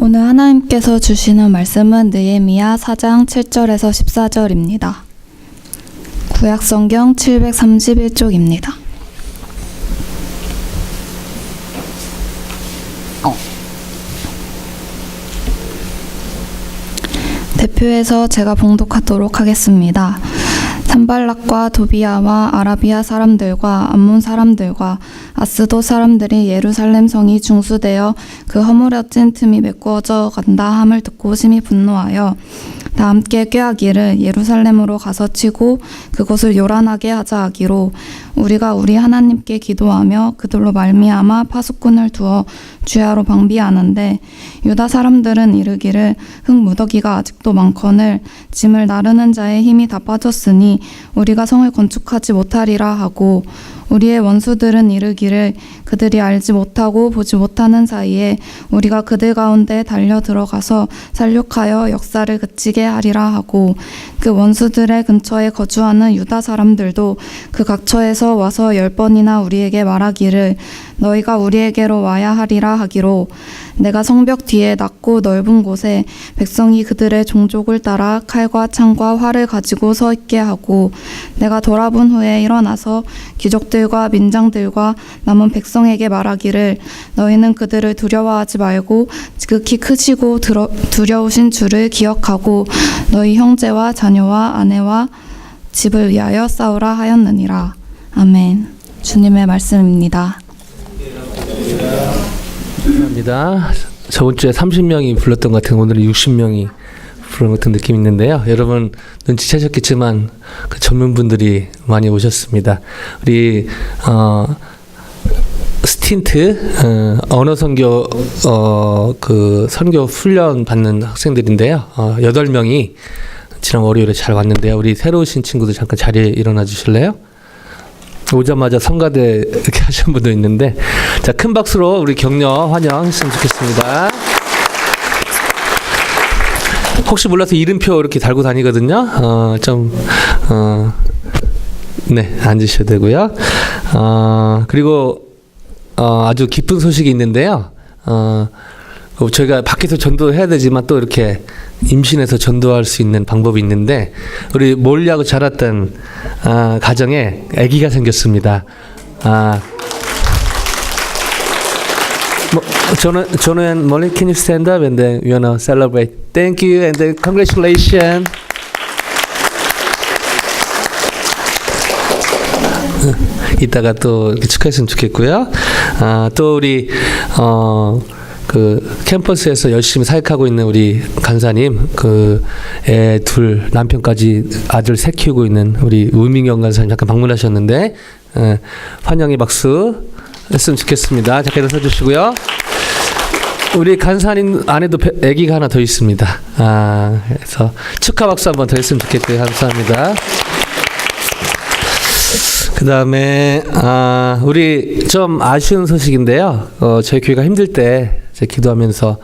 오늘 하나님께서 주시는 말씀은 느헤미야 4장 7절에서 14절입니다. 구약성경 731쪽입니다. 대표해서 제가 봉독하도록 하겠습니다. 산발락과 도비아와 아라비아 사람들과 암몬 사람들과 아스돗 사람들이 예루살렘 성이 중수되어 그 허물어진 틈이 메꾸어져 간다 함을 듣고 심히 분노하여 다 함께 꾀하기를 예루살렘으로 가서 치고 그곳을 요란하게 하자 하기로 우리가 우리 하나님께 기도하며 그들로 말미암아 파수꾼을 두어 주야로 방비하는데 유다 사람들은 이르기를 흙 무더기가 아직도 많거늘 짐을 나르는 자의 힘이 다 빠졌으니 우리가 성을 건축하지 못하리라 하고 우리의 원수들은 이르기를 그들이 알지 못하고 보지 못하는 사이에 우리가 그들 가운데 달려 들어가서 살육하여 역사를 그치게 하리라 하고 그 원수들의 근처에 거주하는 유다 사람들도 그 각처에서 와서 10번이나 우리에게 말하기를 너희가 우리에게로 와야 하리라 하기로 내가 성벽 뒤에 낮고 넓은 곳에 백성이 그들의 종족을 따라 칼과 창과 활을 가지고 서 있게 하고 내가 돌아본 후에 일어나서 귀족들과 민장들과 남은 백성에게 말하기를 너희는 그들을 두려워하지 말고 지극히 크시고 두려우신 주를 기억하고 너희 형제와 자녀와 아내와 집을 위하여 싸우라 하였느니라. 아멘. 주님의 말씀입니다. 감사합니다. 저번 주에 30명이 불렀던 것 같은 오늘은 60명이 부른 같은 느낌이 있는데요. 여러분 눈치채셨겠지만 그 전문분들이 많이 오셨습니다. 우리 스틴트 언어 선교 그 선교 훈련 받는 학생들인데요. 8명이 지난 월요일에 잘 왔는데요. 우리 새로 오신 친구들 잠깐 자리에 일어나 주실래요? 오자마자 성가대 이렇게 하신 분도 있는데 자, 큰 박수로 우리 격려 환영했으면 좋겠습니다. 혹시 몰라서 이름표 이렇게 달고 다니거든요. 네, 앉으셔도 되고요. 그리고 아주 기쁜 소식이 있는데요. 저희가 밖에서 전도해야 되지만 또 이렇게 임신해서 전도할 수 있는 방법이 있는데 우리 몰리하고 자랐던 가정에 아기가 생겼습니다. 저는 Molly, can you stand up and then we wanna celebrate? Thank you and then congratulations. 이따가 또 이렇게 축하했으면 좋겠고요. 또 우리 그 캠퍼스에서 열심히 사역하고 있는 우리 간사님, 그 애 둘, 남편까지 아들 셋 키우고 있는 우리 우민경 간사님 잠깐 방문하셨는데 환영의 박수 했으면 좋겠습니다. 잠깐 일어서 주시고요. 우리 간사님 안에도 아기가 하나 더 있습니다. 그래서 축하 박수 한번 더 했으면 좋겠고요. 감사합니다. 그 다음에 우리 좀 아쉬운 소식인데요. 저희 교회가 힘들 때 기도하면서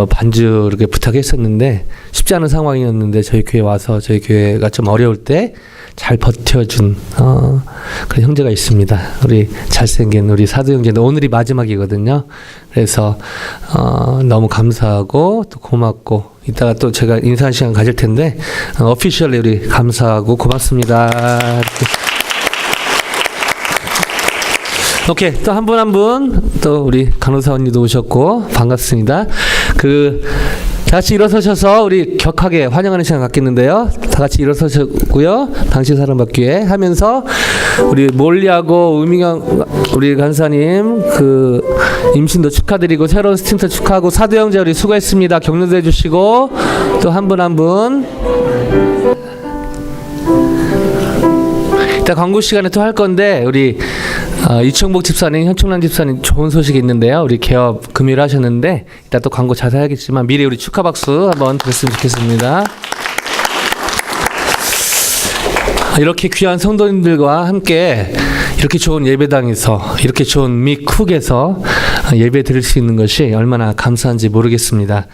반주 이렇게 부탁했었는데 쉽지 않은 상황이었는데 저희 교회 와서 저희 교회가 좀 어려울 때 잘 버텨준 그런 형제가 있습니다. 우리 잘생긴 우리 사도 형제는 오늘이 마지막이거든요. 그래서 너무 감사하고 또 고맙고 이따가 또 제가 인사 시간 가질 텐데 오피셜리 우리 감사하고 고맙습니다. 오케이, 또 한 분 한 분 또 우리 간호사 언니도 오셨고 반갑습니다. 다 같이 일어서셔서 우리 격하게 환영하는 시간 갖겠는데요. 다 같이 일어서셨고요. 당신 사랑받기 위해 하면서 우리 몰리하고 우민경 우리 간사님 그 임신도 축하드리고 새로운 스팀터 축하하고 사도 형제 우리 수고했습니다. 격려도 해주시고 또 한 분 한 분. 이따 광고 시간에 또 할 건데 우리 이청복 집사님, 현충란 집사님 좋은 소식이 있는데요. 우리 개업 금요일 하셨는데 이따 또 광고 자세히 하겠지만 미리 우리 축하 박수 한번 드렸으면 좋겠습니다. 이렇게 귀한 성도님들과 함께 이렇게 좋은 예배당에서 이렇게 좋은 미쿡에서 예배 드릴 수 있는 것이 얼마나 감사한지 모르겠습니다.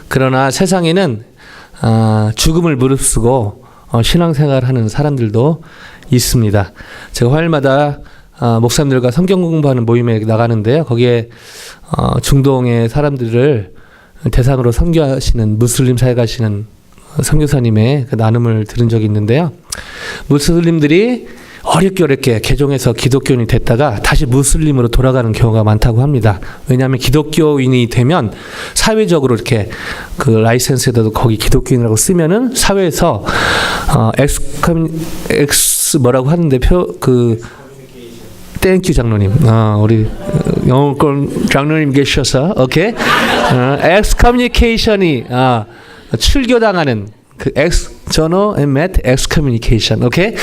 그러나 세상에는 죽음을 무릅쓰고 신앙생활하는 사람들도 있습니다. 제가 화요일마다 목사님들과 성경 공부하는 모임에 나가는데요. 거기에 중동의 사람들을 대상으로 선교하시는 무슬림 사회 가시는 선교사님의 그 나눔을 들은 적이 있는데요. 무슬림들이 어렵게 개종해서 기독교인이 됐다가 다시 무슬림으로 돌아가는 경우가 많다고 합니다. 왜냐하면 기독교인이 되면 사회적으로 이렇게 그 라이센스에도 거기 기독교인이라고 쓰면은 사회에서 엑스 뭐라고 하는데 땡큐 장로님. 우리 영어권 장로님 계셔서 오케이. 엑스커뮤니케이션이 출교당하는 그 external and met excommunication, 오케이?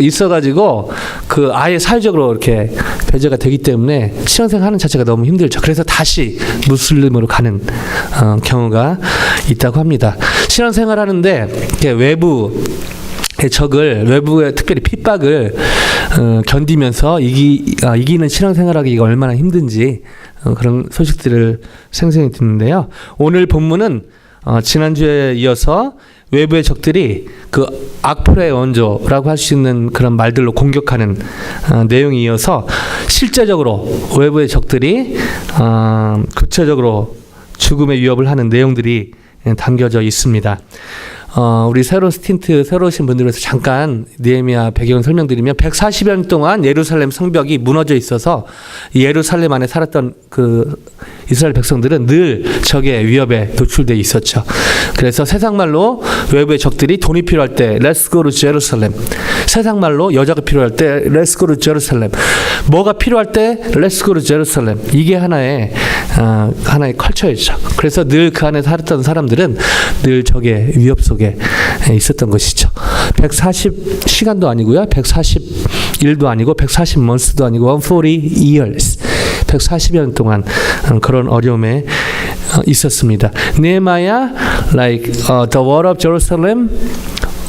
있어가지고 그 아예 사회적으로 이렇게 배제가 되기 때문에 신앙생활하는 자체가 너무 힘들죠. 그래서 다시 무슬림으로 가는 경우가 있다고 합니다. 신앙생활하는데 외부의 적을 외부의 특별히 핍박을 견디면서 이기는 신앙생활하기가 얼마나 힘든지 그런 소식들을 생생히 듣는데요. 오늘 본문은 지난주에 이어서 외부의 적들이 그 악플의 원조라고 할 수 있는 그런 말들로 공격하는 내용이 이어서 실제적으로 외부의 적들이 구체적으로 죽음의 위협을 하는 내용들이 담겨져 있습니다. 우리 새로 오신 분들 위해서 잠깐 느헤미야 배경을 설명드리면 140여 년 동안 예루살렘 성벽이 무너져 있어서 예루살렘 안에 살았던 그 이스라엘 백성들은 늘 적의 위협에 노출되어 있었죠. 그래서 세상말로 외부의 적들이 돈이 필요할 때 Let's go to Jerusalem, 세상말로 여자가 필요할 때 Let's go to Jerusalem, 뭐가 필요할 때 Let's go to Jerusalem, 이게 하나의 컬처였죠. 그래서 늘 그 안에 살았던 사람들은 늘 적의 위협 속에 있었던 것이죠. 140시간도 아니고요, 140일도 아니고 140months도 아니고 140 years, 140여 년 동안 그런 어려움에 있었습니다. Nehemiah, the wall of Jerusalem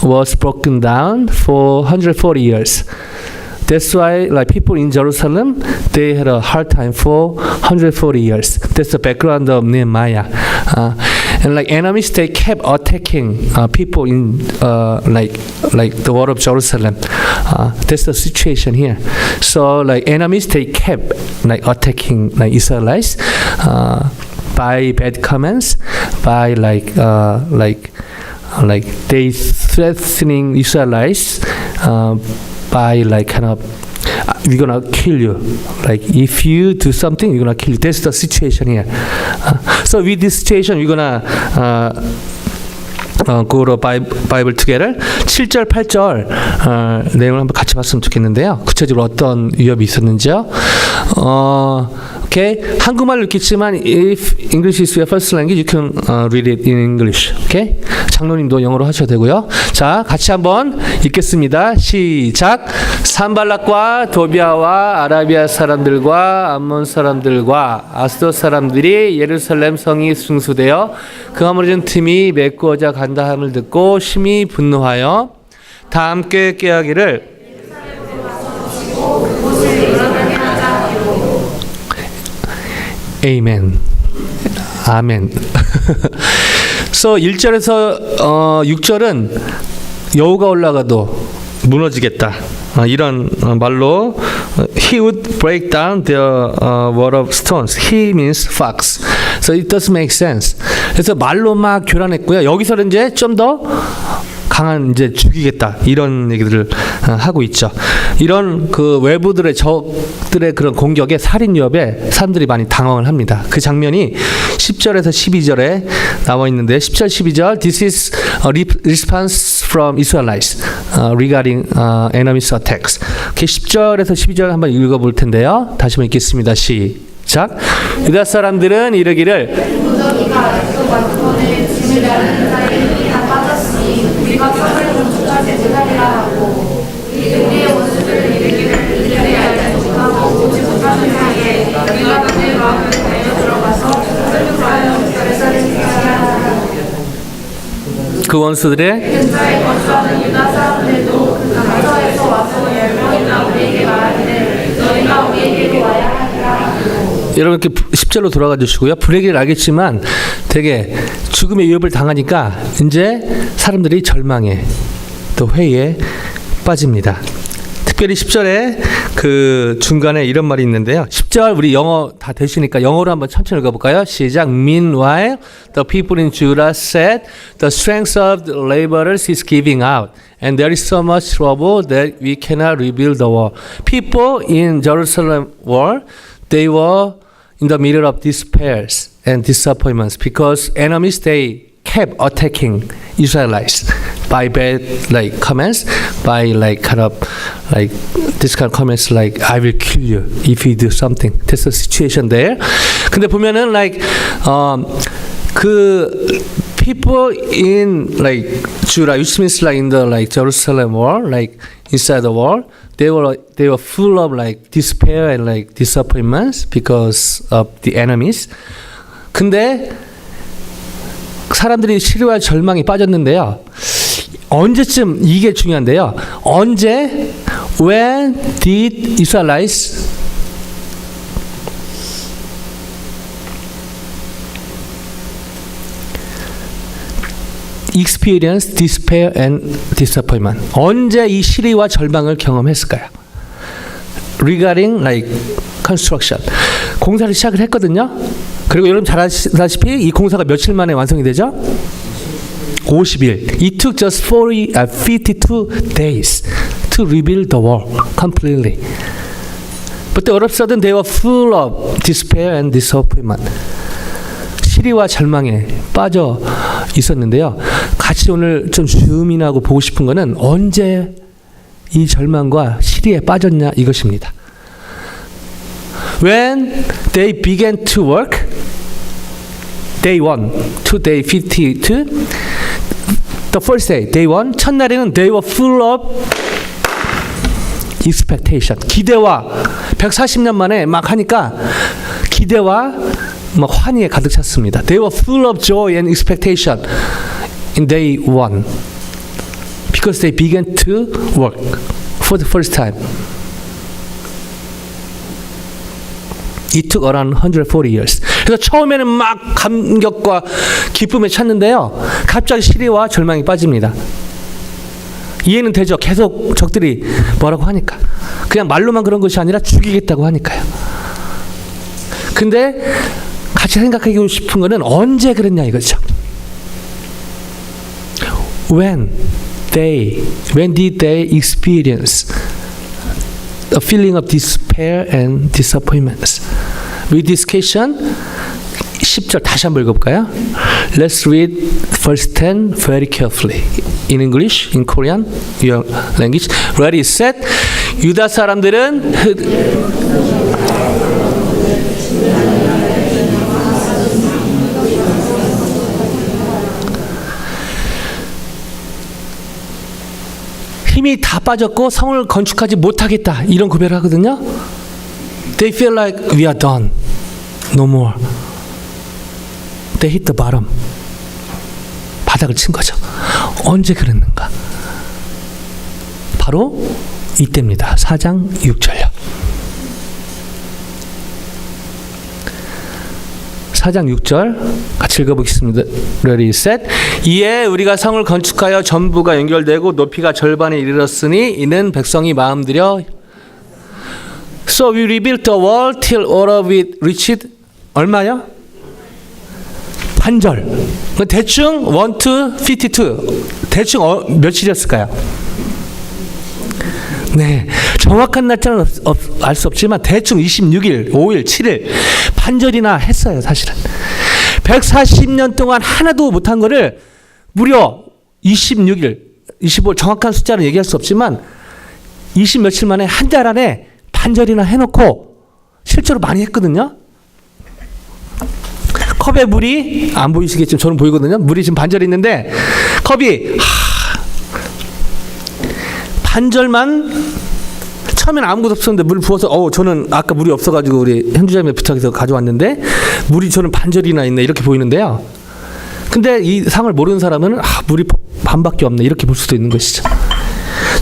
was broken down for 140 years. That's why, people in Jerusalem, they had a hard time for 140 years. That's the background of Nehemiah. And enemies, they kept attacking people in the wall of Jerusalem. That's the situation here. So enemies, they kept attacking Israelites by bad comments, by they threatening Israelites by we're gonna kill you. If you do something, we're gonna kill you. That's the situation here. So with this situation, we're gonna go to Bible together. 7절, 8절 내용을 한번 같이 봤으면 좋겠는데요. 구체적으로 어떤 위협이 있었는지요. Okay. 한국말로 읽겠지만 if English is your first language, you can read it in English. Okay. 장로님도 영어로 하셔도 되고요. 자, 같이 한번 읽겠습니다. 시작. 산발락과 도비아와 아라비아 사람들과 암몬 사람들과 아스돗 사람들이 예루살렘 성이 승수되어 그 허물어진 틈이 메꾸어져 간다 함을 듣고 심히 분노하여 다 함께 꾀하기를 아멘. 아멘. So 1절에서 6절은 여우가 올라가도 무너지겠다. 이런 말로 he would break down the wall of stones. He means fox. So it does make sense. 그래서 말로 막 교란했고요. 여기서는 이제 좀 더 강한 이제 죽이겠다 이런 얘기들을 하고 있죠. 이런 그 외부들의 적들의 그런 공격에 살인 위협에 사람들이 많이 당황을 합니다. 그 장면이 10절에서 12절에 나와 있는데 10절 12절 This is a response from Israelites regarding enemy's attacks. 10절에서 12절 한번 읽어볼 텐데요. 다시 한번 읽겠습니다. 시작. 유다 사람들은 이르기를 우리가 썩을 원수까지 기다리라 하고 우리의 원수들을 이르기를 이들이 알지 못하고 보지 못하는 사이에 우리가 그들의 마음을 달려 들어가서 설득하여 결사를 지키게 하라. 그 원수들의 근처에 거주하는 유다 사람들도 그 근처에서 와서 열번이나 우리에게 말하기를 너희가 우리에게로 와야 하리라. 여러분 이렇게 10절로 돌아가 주시고요. 불행을 알겠지만 되게 죽음의 위협을 당하니까 이제 사람들이 절망에 또 회의에 빠집니다. 특별히 10절에 그 중간에 이런 말이 있는데요. 10절 우리 영어 다 되시니까 영어로 한번 천천히 읽어볼까요? 시작. Meanwhile, the people in Judah said, the strength of the laborers is giving out, and there is so much trouble that we cannot rebuild the wall. People in Jerusalem were, they were in the middle of despairs and disappointments because enemies they kept attacking Israelites by bad like comments, by like kind of like this kind of comments like I will kill you if you do something. That's the situation there. 근데 보면은 like 그 people in like Judah, which means like in the like Jerusalem wall, like inside the wall, they were full of like despair and like disappointments because of the enemies. 근데 사람들이 시리와 절망에 빠졌는데요. 언제쯤 이게 중요한데요. 언제 when did Israelites experience despair and disappointment? 언제 이 시리와 절망을 경험했을까요? Regarding like construction. 공사를 시작을 했거든요. 그리고 여러분 잘 아시다시피 이 공사가 며칠 만에 완성이 되죠? 50일. It took just 52 days to rebuild the wall completely. But all of a sudden they were full of despair and disappointment. 시리와 절망에 빠져 있었는데요. 같이 오늘 좀 줌인하고 보고 싶은 거는 언제 이 절망과 시리에 빠졌냐 이것입니다. When they began to work, day 1 to day 52, the first day, day 1, 첫날에는 they were full of expectation. 기대와 140년 만에 막 하니까 기대와 막 환희에 가득 찼습니다. They were full of joy and expectation in day 1 because they began to work for the first time. It took around 140 years. 그래서 처음에는 막 감격과 기쁨에 찼는데요. 갑자기 시리와 절망이 빠집니다. 이해는 되죠? 계속 적들이 뭐라고 하니까. 그냥 말로만 그런 것이 아니라 죽이겠다고 하니까요. 근데 같이 생각하고 싶은 거는 언제 그랬냐 이거죠. When did they experience a feeling of despair and disappointments? With this question, 10절 다시 한번 읽어볼까요? Let's read verse 10 very carefully. In English, in Korean, your language. Ready, set. 유다 사람들은 힘이 다 빠졌고 성을 건축하지 못하겠다 이런 고백을 하거든요. They feel like we are done, no more. They hit the bottom. 바닥을 친 거죠. 언제 그랬는가? 바로 이때입니다. 4장 6절요. 4장 6절 같이 읽어보겠습니다. Ready, set. 이에 우리가 성을 건축하여 전부가 연결되고 높이가 절반에 이르렀으니 이는 백성이 마음들여 So we rebuilt the wall till all of it reached 얼마요? 반절. 대충 1 to 52. 대충 며칠이었을까요? 네, 정확한 날짜는 알 수 없지만 대충 26일, 5일, 7일 반절이나 했어요. 사실은 140년 동안 하나도 못한 거를 무려 26일, 25일 정확한 숫자는 얘기할 수 없지만 20 며칠 만에 한 달 안에 반절이나 해놓고 실제로 많이 했거든요. 컵에 물이 안 보이시겠지만 저는 보이거든요. 물이 지금 반절이 있는데 컵이 반절만 처음에는 아무것도 없었는데 물 부어서 저는 아까 물이 없어가지고 우리 현주자님의 부탁해서 가져왔는데 물이 저는 반절이나 있네 이렇게 보이는데요. 근데 이 상을 모르는 사람은 물이 반밖에 없네 이렇게 볼 수도 있는 것이죠.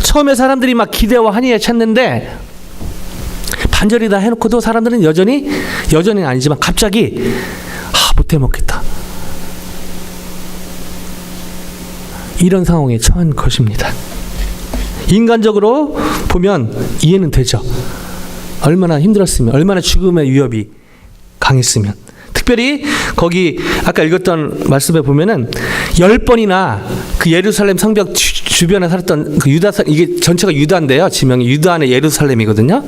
처음에 사람들이 막 기대와 한의에 찼는데 반절이다 해놓고도 사람들은 여전히 아니지만 갑자기 못 해먹겠다 이런 상황에 처한 것입니다. 인간적으로 보면 이해는 되죠. 얼마나 힘들었으면, 얼마나 죽음의 위협이 강했으면. 특별히 거기 아까 읽었던 말씀에 보면은 10번이나 그 예루살렘 성벽 주변에 살았던 그 이게 전체가 유다인데요. 지명이 유다 안의 예루살렘이거든요.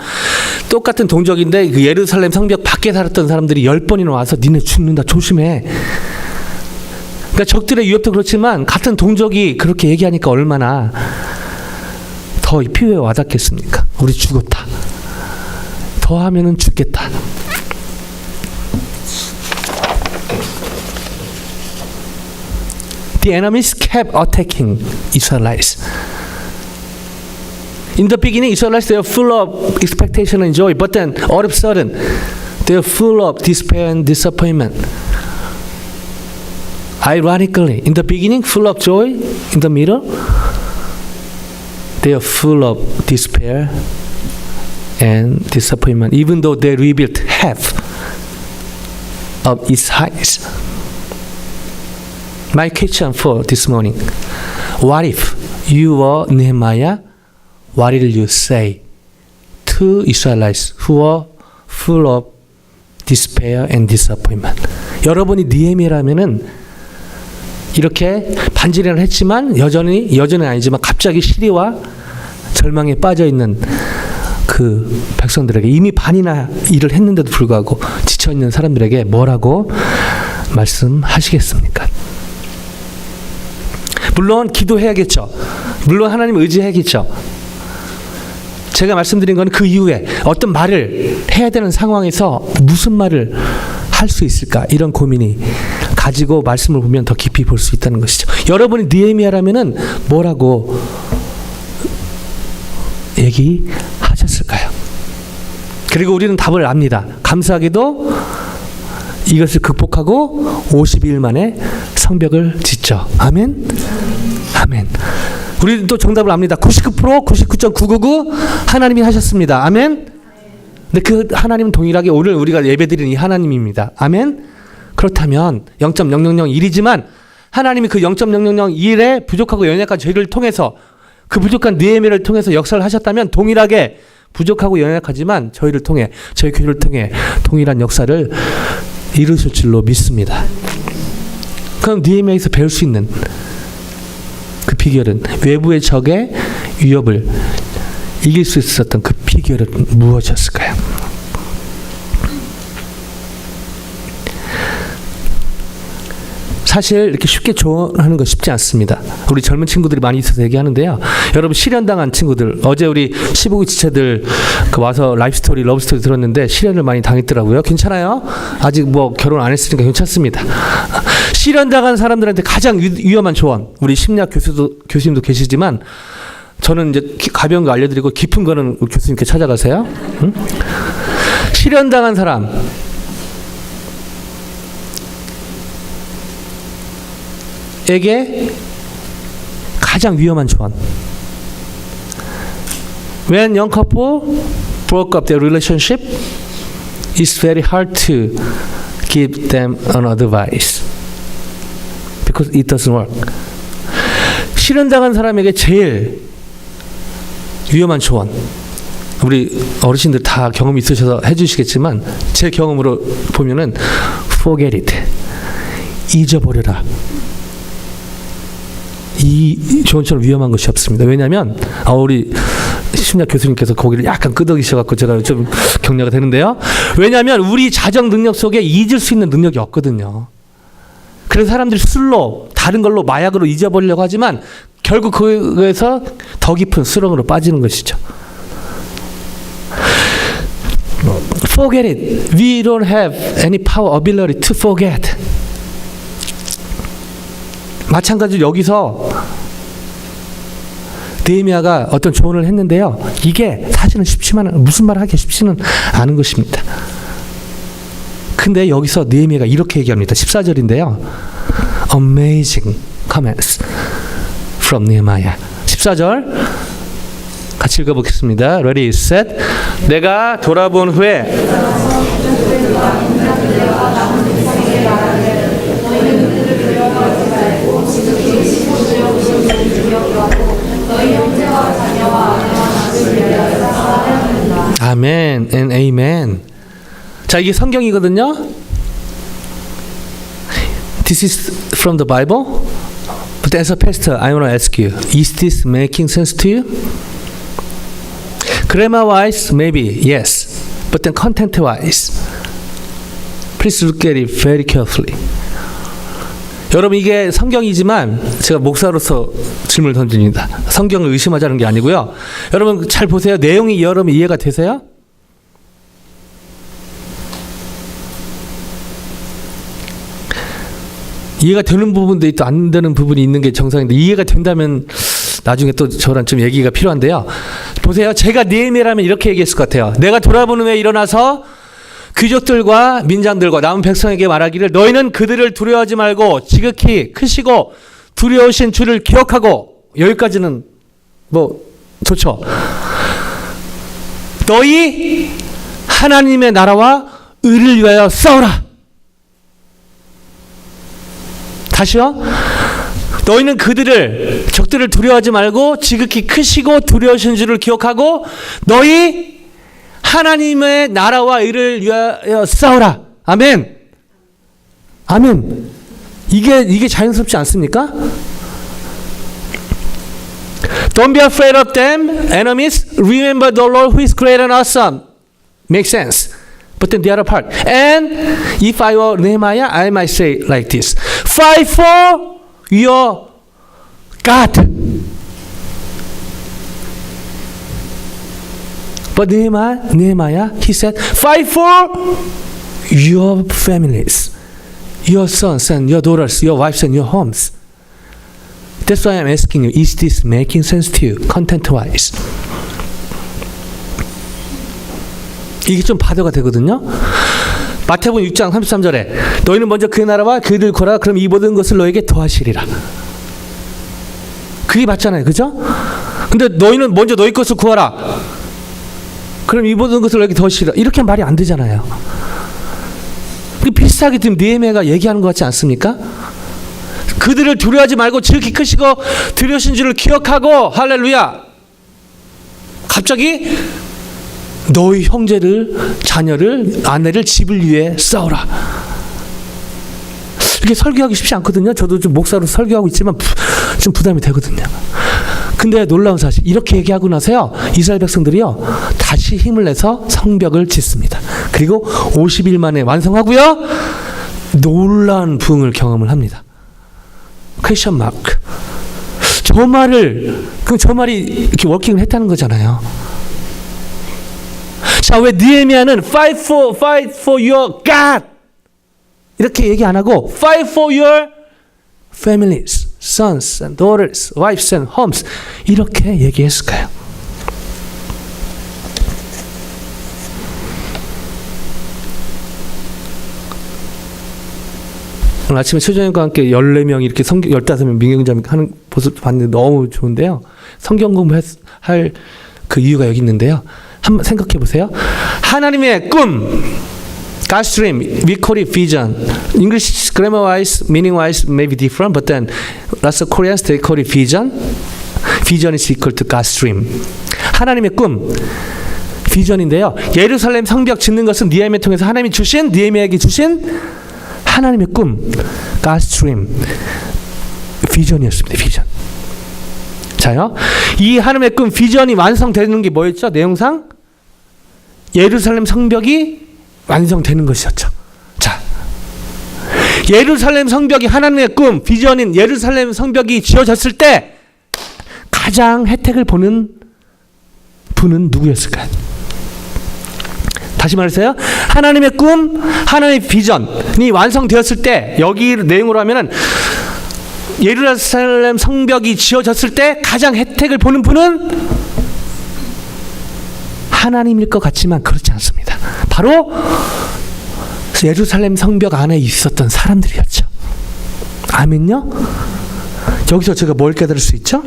똑같은 동족인데 그 예루살렘 성벽 밖에 살았던 사람들이 10번이나 와서 니네 죽는다 조심해. 그러니까 적들의 위협도 그렇지만 같은 동족이 그렇게 얘기하니까 얼마나 더 피부에 와닿겠습니까? 우리 죽었다. 더 하면은 죽겠다. The enemies kept attacking Israelites. In the beginning, Israelites, they are full of expectation and joy, but then all of a sudden, they are full of despair and disappointment. Ironically, in the beginning, full of joy, in the middle, they are full of despair and disappointment, even though they rebuilt half of its heights. My question for this morning, what if you were Nehemiah? What did you say to Israelites who were full of despair and disappointment? 여러분이 느헤미야라면은 이렇게 반지를 했지만 여전히 아니지만 갑자기 시리와 절망에 빠져 있는 그 백성들에게 이미 반이나 일을 했는데도 불구하고 지쳐 있는 사람들에게 뭐라고 말씀하시겠습니까? 물론 기도해야겠죠. 물론 하나님 의지해야겠죠. 제가 말씀드린 건 그 이후에 어떤 말을 해야 되는 상황에서 무슨 말을 할 수 있을까 이런 고민이 가지고 말씀을 보면 더 깊이 볼 수 있다는 것이죠. 여러분이 느헤미야라면은 뭐라고 얘기하셨을까요? 그리고 우리는 답을 압니다. 감사하게도 이것을 극복하고 52일 만에 성벽을 짓죠. 아멘. 아멘. 우리는 또 정답을 압니다. 99%, 99.999 하나님이 하셨습니다. 아멘. 근데 그 하나님은 동일하게 오늘 우리가 예배드리는 이 하나님입니다. 아멘. 그렇다면 0.0001이지만 하나님이 그 0.0001에 부족하고 연약한 저희를 통해서 그 부족한 느헤미야를 통해서 역사를 하셨다면 동일하게 부족하고 연약하지만 저희를 통해 저희 교회를 통해 동일한 역사를 이루실 줄로 믿습니다. 그럼 느헤미야에서 배울 수 있는 그 비결은 외부의 적의 위협을 이길 수 있었던 그 비결은 무엇이었을까요? 사실 이렇게 쉽게 조언하는 거 쉽지 않습니다. 우리 젊은 친구들이 많이 있어서 얘기하는데요. 여러분 실현당한 친구들 어제 우리 15기 지체들 그 와서 라이프스토리 러브스토리 들었는데 실현을 많이 당했더라고요. 괜찮아요? 아직 뭐 결혼 안 했으니까 괜찮습니다. 실현당한 사람들한테 가장 위험한 조언 우리 심리학 교수님도 계시지만 저는 이제 가벼운 거 알려드리고 깊은 거는 교수님께 찾아가세요. 응? 실현당한 사람 에게 가장 위험한 조언. When young couple broke up their relationship, it's very hard to give them an advice because it doesn't work. 실현당한 사람에게 제일 위험한 조언. 우리 어르신들 다 경험이 있으셔서 해주시겠지만 제 경험으로 보면은 forget it. 잊어버려라. 이 조언처럼 위험한 것이 없습니다. 왜냐하면 우리 심리학 교수님께서 거기를 약간 끄덕이셔갖고 제가 좀 격려가 되는데요. 왜냐하면 우리 자정 능력 속에 잊을 수 있는 능력이 없거든요. 그래서 사람들이 술로 다른 걸로 마약으로 잊어버리려고 하지만 결국 그에서 더 깊은 수렁으로 빠지는 것이죠. Forget it. We don't have any power, ability to forget. 마찬가지로 여기서 느헤미야가 어떤 조언을 했는데요. 이게 사실은 쉽지만 무슨 말을 하기 쉽지는 않은 것입니다. 근데 여기서 느헤미야가 이렇게 얘기합니다. 14절인데요. Amazing comments from Nehemiah. 14절 같이 읽어보겠습니다. Ready, set. 내가 돌아본 후에 너희 형제와 자녀와 자, 이게 성경이거든요. This is from the Bible. But as a pastor, I want to ask you, is this making sense to you? Grammar-wise, maybe yes. But then content-wise, please look at it very carefully. 여러분, 이게 성경이지만 제가 목사로서 질문을 던집니다. 성경을 의심하자는 게 아니고요. 여러분 잘 보세요. 내용이 여러분 이해가 되세요? 이해가 되는 부분도 있고 안 되는 부분이 있는 게 정상인데, 이해가 된다면 나중에 또 저랑 좀 얘기가 필요한데요. 보세요. 제가 느헤미야라면 이렇게 얘기했을 것 같아요. 내가 돌아보는 후에 일어나서 귀족들과 민장들과 남은 백성에게 말하기를, 너희는 그들을 두려워하지 말고 지극히 크시고 두려우신 주를 기억하고, 여기까지는 뭐 좋죠. 너희 하나님의 나라와 의를 위하여 싸우라. 다시요. 너희는 그들을, 적들을 두려워하지 말고 지극히 크시고 두려우신 주를 기억하고 너희 하나님의 나라와 의를 위하여 싸우라. 아멘. 아멘. 이게 자연스럽지 않습니까? Don't be afraid of them, enemies. Remember the Lord who is great and awesome. Makes sense. But then the other part. And if I were Nehemiah, I might say like this. Fight for your God. But Nehemiah, he said, fight for your families, your sons and your daughters, your wives and your homes. That's why I'm asking you, is this making sense to you, content-wise? 이게 좀 바다가 되거든요. 마태복음 6장 33절에 너희는 먼저 그의 나라와 그를 구하라. 그럼 이 모든 것을 너에게 더하시리라. 그게 맞잖아요. 그죠? 근데 너희는 먼저 너희 것을 구하라. 그럼 이 모든 것을 너에게 더하시리라. 이렇게 말이 안 되잖아요. 비슷하게 지금 느헤미야가 얘기하는 것 같지 않습니까? 그들을 두려워하지 말고 지극히 크시고 두려우신 줄을 기억하고, 할렐루야. 갑자기 너희 형제를, 자녀를, 아내를, 집을 위해 싸우라. 이렇게 설교하기 쉽지 않거든요. 저도 좀 목사로 설교하고 있지만 좀 부담이 되거든요. 근데 놀라운 사실, 이렇게 얘기하고 나서요, 이스라엘 백성들이요 다시 힘을 내서 성벽을 짓습니다. 그리고 50일 만에 완성하고요, 놀라운 부흥을 경험을 합니다. 퀘션 마크. 저 말이 이렇게 워킹을 했다는 거잖아요. 자, 왜 느헤미야는 fight for your God 이렇게 얘기 안 하고 fight for your families, sons and daughters, wives and homes 이렇게 얘기했을까요? 오늘 아침에 최정현과 함께 14명 이렇게 성경 15명 민경자매 하는 모습 봤는데 너무 좋은데요. 성경 공부할 그 이유가 여기 있는데요. 한번 생각해 보세요. 하나님의 꿈, God's dream, we call it vision. English grammar-wise, meaning-wise may be different, but then lots of Koreans they call it vision. Vision is equal to God's dream. 하나님의 꿈, 비전인데요. 예루살렘 성벽 짓는 것은 느헤미야를 통해서 하나님이 주신, 느헤미야에게 주신 하나님의 꿈, God's dream, 비전이었습니다. 비전. 자요, 이 하나님의 꿈, 비전이 완성되는 게 뭐였죠? 내용상 예루살렘 성벽이 완성되는 것이었죠. 자, 예루살렘 성벽이 하나님의 꿈, 비전인 예루살렘 성벽이 지어졌을 때 가장 혜택을 보는 분은 누구였을까요? 다시 말해서요, 하나님의 꿈, 하나님의 비전이 완성되었을 때, 여기 내용으로 하면은 예루살렘 성벽이 지어졌을 때 가장 혜택을 보는 분은 하나님일 것 같지만 그렇지 않습니다. 바로 예루살렘 성벽 안에 있었던 사람들이었죠. 아멘요? 여기서 제가 뭘 깨달을 수 있죠?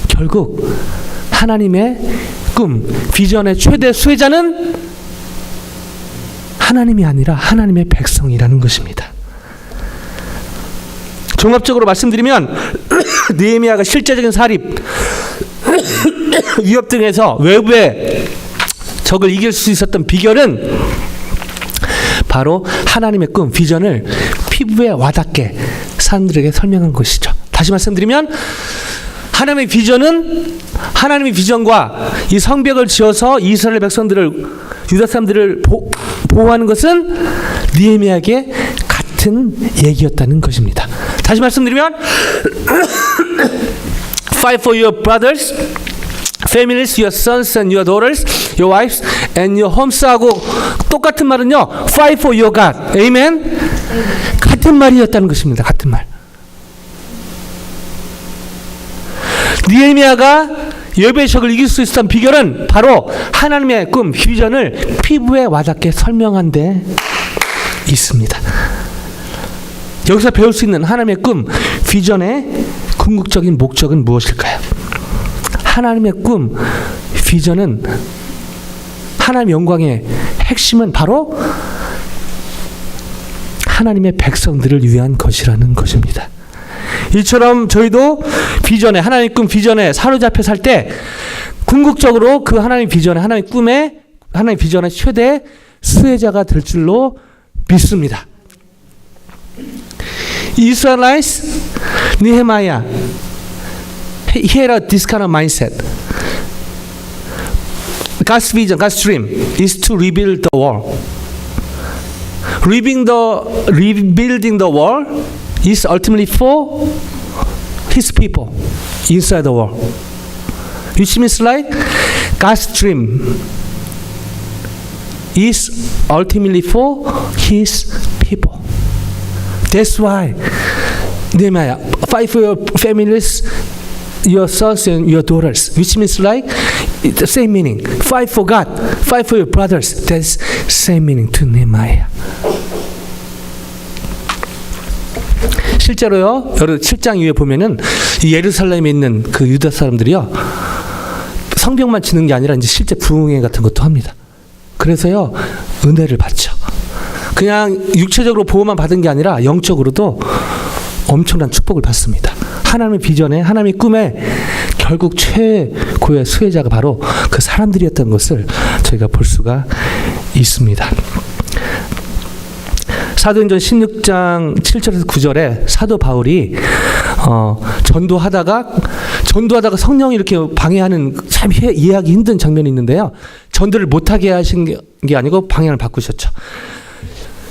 결국 하나님의 꿈, 비전의 최대 수혜자는 하나님이 아니라 하나님의 백성이라는 것입니다. 종합적으로 말씀드리면 느헤미야가 실제적인 사립, 위협 등에서 외부의 적을 이길 수 있었던 비결은 바로 하나님의 꿈, 비전을 피부에 와닿게 사람들에게 설명한 것이죠. 다시 말씀드리면 하나님의 비전은 하나님의 비전과 이 성벽을 지어서 이스라엘 백성들을 유다 사람들을 보호하는 것은 느헤미야에게 같은 얘기였다는 것입니다. 다시 말씀드리면 Fight for your brothers, families, your sons and your daughters, your wives and your homes하고 똑같은 말은요. Fight for your God. Amen? 같은 말이었다는 것입니다. 같은 말. 느헤미야가 여베석을 이길 수 있었던 비결은 바로 하나님의 꿈, 비전을 피부에 와닿게 설명한 데 있습니다. 여기서 배울 수 있는 하나님의 꿈, 비전의 궁극적인 목적은 무엇일까요? 하나님의 꿈, 비전은 하나님 영광의 핵심은 바로 하나님의 백성들을 위한 것이라는 것입니다. 이처럼 저희도 비전에, 하나님의 꿈 비전에 사로잡혀 살 때 궁극적으로 그 하나님의 비전에, 하나님의 꿈에, 하나님의 비전의 최대 수혜자가 될 줄로 믿습니다. Israelites, Nehemiah, he had this kind of mindset. God's vision, God's dream is to rebuild the wall. Rebuilding the wall is ultimately for His people inside the wall. Which means like God's dream is ultimately for His people. That's why Nehemiah, fight for your families, your sons and your daughters, which means like the same meaning. Fight for God, fight for your brothers. That's same meaning to Nehemiah. 실제로요, 여러 7장 이후에 보면은 이 예루살렘에 있는 그 유다 사람들이요, 성벽만 지는 게 아니라 이제 실제 부흥회 같은 것도 합니다. 그래서요, 은혜를 받죠. 그냥 육체적으로 보호만 받은 게 아니라 영적으로도 엄청난 축복을 받습니다. 하나님의 비전에, 하나님의 꿈에 결국 최고의 수혜자가 바로 그 사람들이었던 것을 저희가 볼 수가 있습니다. 사도행전 16장 7절에서 9절에 사도 바울이 전도하다가 성령이 이렇게 방해하는 참 이해하기 힘든 장면이 있는데요. 전도를 못하게 하신 게 아니고 방향을 바꾸셨죠.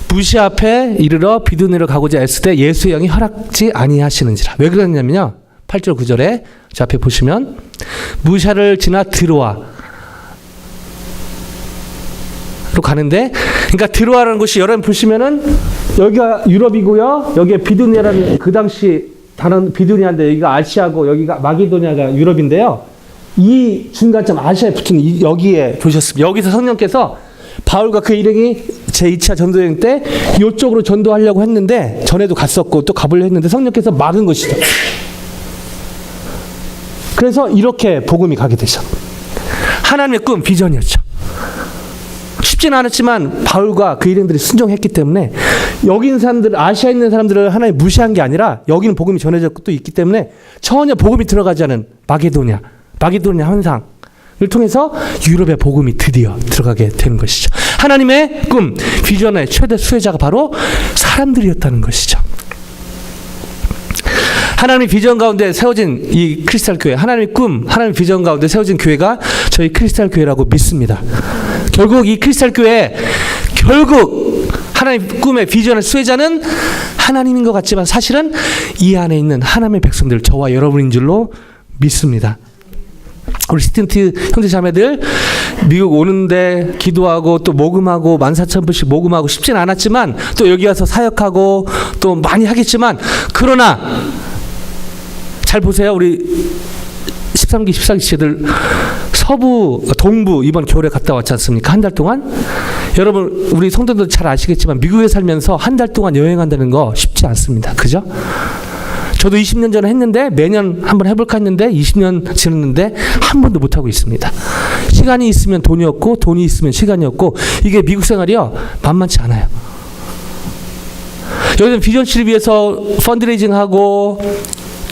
무시 앞에 이르러 비두니로 가고자 애쓰되 예수의 영이 허락지 아니하시는지라. 왜 그러냐면요. 8절 9절에 저 앞에 보시면 무샤를 지나 드로아로 가는데, 그러니까 드로아라는 곳이 여러분 보시면은 여기가 유럽이고요. 여기에 비두니아라는 그 당시 다른 비두니아인데 여기가 아시아고 여기가 마게도니아가 유럽인데요. 이 중간점 아시아에 붙은 여기에 보셨습니다. 여기서 성령께서 바울과 그 일행이 제2차 전도여행 때 이쪽으로 전도하려고 했는데, 전에도 갔었고 또 가보려 했는데 성령께서 막은 것이죠. 그래서 이렇게 복음이 가게 되죠. 하나님의 꿈, 비전이었죠. 쉽지는 않았지만 바울과 그 일행들이 순종했기 때문에 여기 있는 사람들, 아시아에 있는 사람들을 하나님 무시한 게 아니라 여기는 복음이 전해졌고 또 있기 때문에 전혀 복음이 들어가지 않은 마게도니아 현상을 통해서 유럽의 복음이 드디어 들어가게 되는 것이죠. 하나님의 꿈, 비전의 최대 수혜자가 바로 사람들이었다는 것이죠. 하나님의 비전 가운데 세워진 이 크리스탈 교회, 하나님의 꿈, 하나님의 비전 가운데 세워진 교회가 저희 크리스탈 교회라고 믿습니다. 결국 이 크리스탈 교회, 결국 하나님의 꿈의 비전의 수혜자는 하나님인 것 같지만 사실은 이 안에 있는 하나님의 백성들, 저와 여러분인 줄로 믿습니다. 우리 스틴트 형제 자매들 미국 오는데 기도하고 또 모금하고 14,000불씩 모금하고 쉽진 않았지만 또 여기 와서 사역하고 또 많이 하겠지만, 그러나 잘 보세요. 우리 13기 14기 지체들 서부 동부 이번 겨울에 갔다 왔지 않습니까? 한 달 동안. 여러분 우리 성도들 잘 아시겠지만 미국에 살면서 한 달 동안 여행한다는 거 쉽지 않습니다. 그죠? 저도 20년 전에 했는데 매년 한번 해볼까 했는데 20년 지났는데 한 번도 못하고 있습니다. 시간이 있으면 돈이 없고 돈이 있으면 시간이 없고, 이게 미국 생활이요 만만치 않아요. 여기는 비전 출입 위해서 펀드레이징하고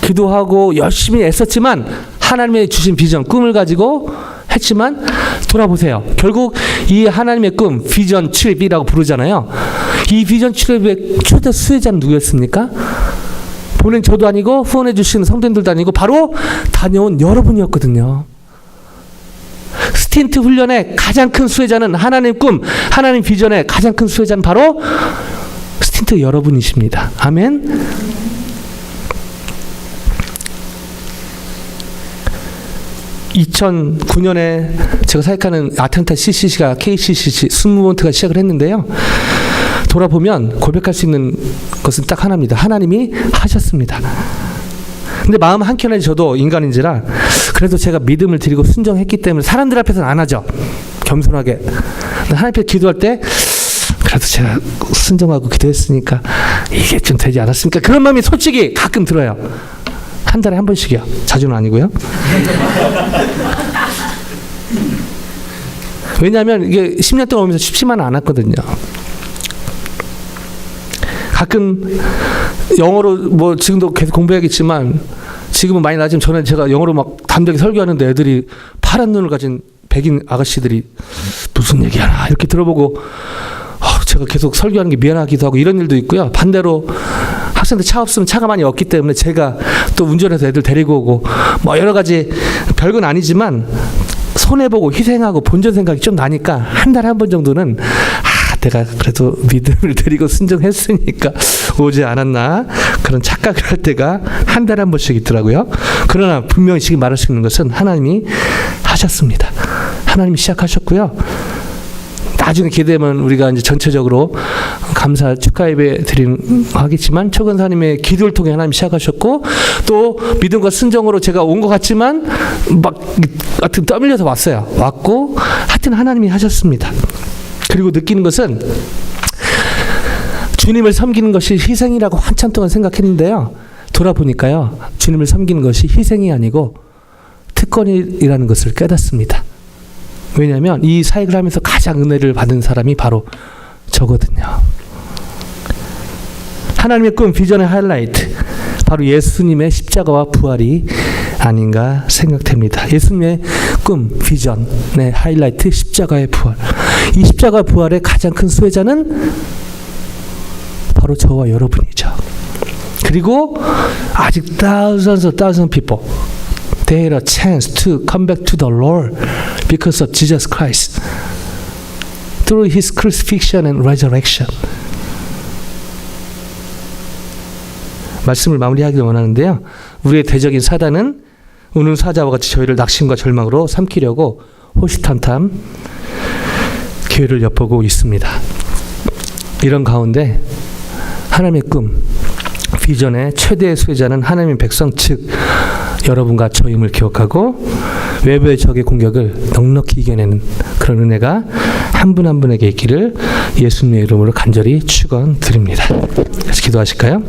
기도하고 열심히 애썼지만 하나님의 주신 비전, 꿈을 가지고 했지만 돌아보세요. 결국 이 하나님의 꿈, 비전 출입이라고 부르잖아요. 이 비전 출애굽의 초대 수혜자는 누구였습니까? 보낸 저도 아니고 후원해 주신 성도님들도 아니고 바로 다녀온 여러분이었거든요. 스틴트 훈련의 가장 큰 수혜자는 하나님 꿈, 하나님 비전의 가장 큰 수혜자는 바로 스틴트 여러분이십니다. 아멘. (2009년에) 제가 사역하는 아틀란타 CCC가 KCCC 스무먼트가 시작을 했는데요. 돌아보면 고백할 수 있는 것은 딱 하나입니다. 하나님이 하셨습니다. 근데 마음 한켠에 저도 인간인지라 그래도 제가 믿음을 드리고 순종했기 때문에 사람들 앞에서는 안 하죠. 겸손하게. 하나님 앞에 기도할 때 그래도 제가 순종하고 기도했으니까 이게 좀 되지 않았습니까? 그런 마음이 솔직히 가끔 들어요. 한 달에 한 번씩이요. 자주는 아니고요. 왜냐하면 이게 10년 동안 오면서 쉽지만은 않았거든요. 가끔 영어로 뭐 지금도 계속 공부해야겠지만 지금은 많이 나아지면 전에 제가 영어로 막 담대하게 설교하는데 애들이 파란 눈을 가진 백인 아가씨들이 무슨 얘기하나 이렇게 들어보고 제가 계속 설교하는 게 미안하기도 하고 이런 일도 있고요. 반대로 학생들 차 없으면 차가 많이 없기 때문에 제가 또 운전해서 애들 데리고 오고 뭐 여러 가지 별건 아니지만 손해보고 희생하고 본전 생각이 좀 나니까 한 달에 한 번 정도는 내가 그래도 믿음을 드리고 순종했으니까 오지 않았나 그런 착각을 할 때가 한 달에 한 번씩 있더라고요. 그러나 분명히 지금 말할 수 있는 것은 하나님이 하셨습니다. 하나님이 시작하셨고요. 나중에 기대면 우리가 이제 전체적으로 감사 축하 예배 하겠지만 최근사님의 기도를 통해 하나님 시작하셨고 또 믿음과 순종으로 제가 온 것 같지만 막 하여튼 떠밀려서 왔고 하여튼 하나님이 하셨습니다. 그리고 느끼는 것은 주님을 섬기는 것이 희생이라고 한참 동안 생각했는데요. 돌아보니까요. 주님을 섬기는 것이 희생이 아니고 특권이라는 것을 깨닫습니다. 왜냐하면 이 사역을 하면서 가장 은혜를 받은 사람이 바로 저거든요. 하나님의 꿈 비전의 하이라이트 바로 예수님의 십자가와 부활이 아닌가 생각됩니다. 예수님의 꿈 비전의 하이라이트 십자가의 부활. 이 십자가 부활의 가장 큰 수혜자는 바로 저와 여러분이죠. 그리고 아직 thousands of people they had a chance to come back to the Lord because of Jesus Christ through His crucifixion and resurrection. 말씀을 마무리하기 원하는데요. 우리의 대적인 사단은 우는 사자와 같이 저희를 낙심과 절망으로 삼키려고 호시탐탐 기회를 엿보고 있습니다. 이런 가운데 하나님의 꿈, 비전의 최대의 수혜자는 하나님의 백성 즉 여러분과 저임을 기억하고 외부의 적의 공격을 넉넉히 이겨내는 그런 은혜가 한 분 한 분에게 있기를 예수님의 이름으로 간절히 축원드립니다. 같이 기도하실까요?